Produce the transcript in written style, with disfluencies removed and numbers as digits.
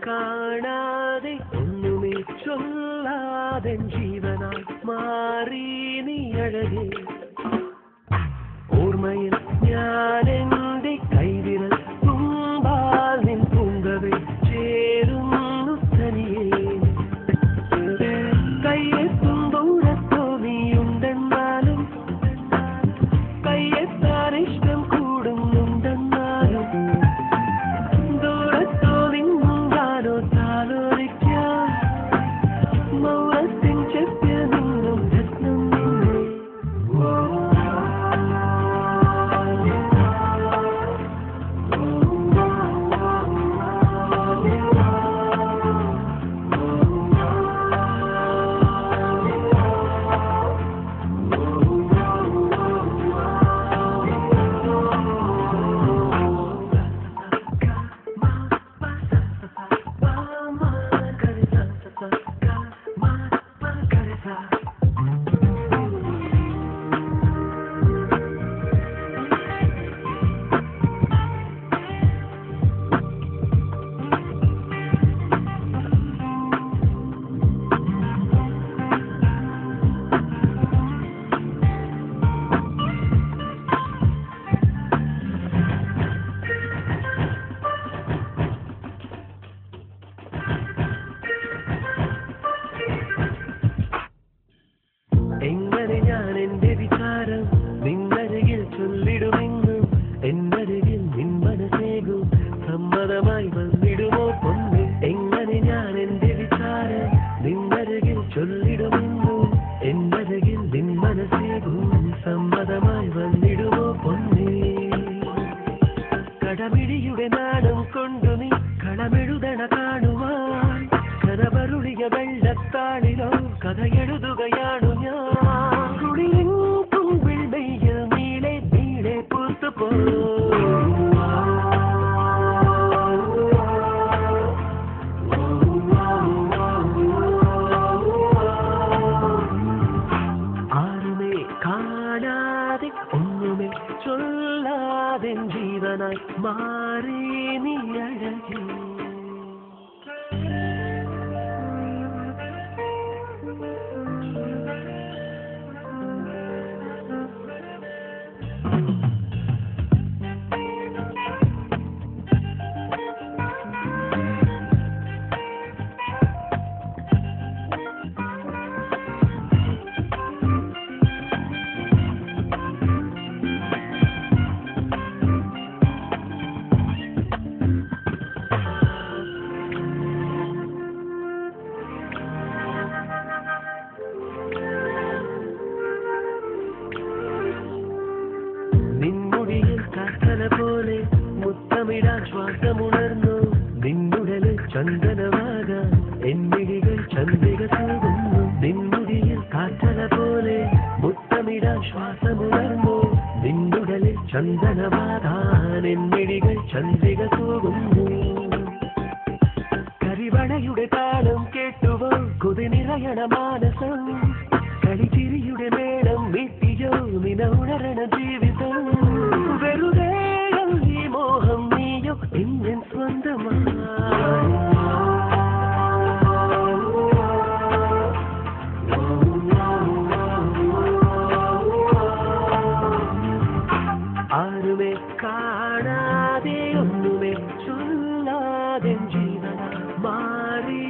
കാണാതെ ഒന്നുമേ ചൊല്ലാതെ ജീവനായി മാറി നീ അഴകേ ഓർമ്മയിൽ ഞാൻ എൻ്റെ കൈവിരൽ തുമ്പാൽ നിൻ പൂങ്കവേ ചേരുന്നു തനിയേ കയ്യെത്തും ദൂരത്തോ നീയുണ്ടെന്നാലും കയ്യെത്താൻ ഇഷ്ടം കൂടുന്നുണ്ടെന്നാലും ദൂരത്തോ നിന്നും ഞാനോ താലോലിക്കാൻ മൗനത്തിൻ ചെപ്പിൽ നിന്നും രത്നം നിന്നെ എങ്ങനെ ഞാൻ എൻ്റെ വിചാരം നിന്നരികിൽ ചൊല്ലിടുമെന്നും എന്നരികിൽ നിൻ മനസ്സേകും സമ്മതമായി വന്നിടുമോ പൊന്നെ എങ്ങനെ ഞാൻ എൻ്റെ വിചാരം നിന്നരികിൽ ചൊല്ലിടുമെന്നും എന്നരികിൽ നിൻ മനസ്സേകും സമ്മതമായി വന്നിടുമോ പൊന്നെ കടമിഴിയുടെ നാണം കൊണ്ടു നീ കളമെഴുതണ കാണുവാൻ കനവരുളിയ വെള്ളത്താളിലോ കഥ എഴുതുകയാണു ഞാൻ കുളിരിൻ തുമ്പിൽ വെയിൽ നീളെ നീളെ പൂത്തുപോ ആരുമേ കാണാതെ ഒന്നുമേ ചൊല്ലാതെ ജീവനായി മാറി നീ അഴകേ പോലെ മുത്തമിടാൻ ശ്വാസമുണർന്നു നിന്നുടലിൽ ചന്ദനമാകാൻ എന്നിടികൾ ചന്ദ്രിക തൂകുന്നു നിന്നുടിയിൽ കാറ്റല പോലെ മുത്തമിടാൻ ശ്വാസമുണർന്നു നിന്നുടലിൽ ചന്ദനമാകാൻ എന്നിടികൾ ചന്ദ്രിക തൂകുന്നു കരിവളയുടെ താളം കേട്ടുവോ കൊതി നിറയണ മാനസം കളിച്ചിരിയുടെ മേളം വീട്ടിയോ നിന ഉണരണ ജീവിതം വെറുതെ ഈ മോഹം നീയോ എന്നെ സ്വന്തമായി ആരുമേ കാണാതെ ഒന്നുമേ ചൊല്ലാതെ ജീവന മാറി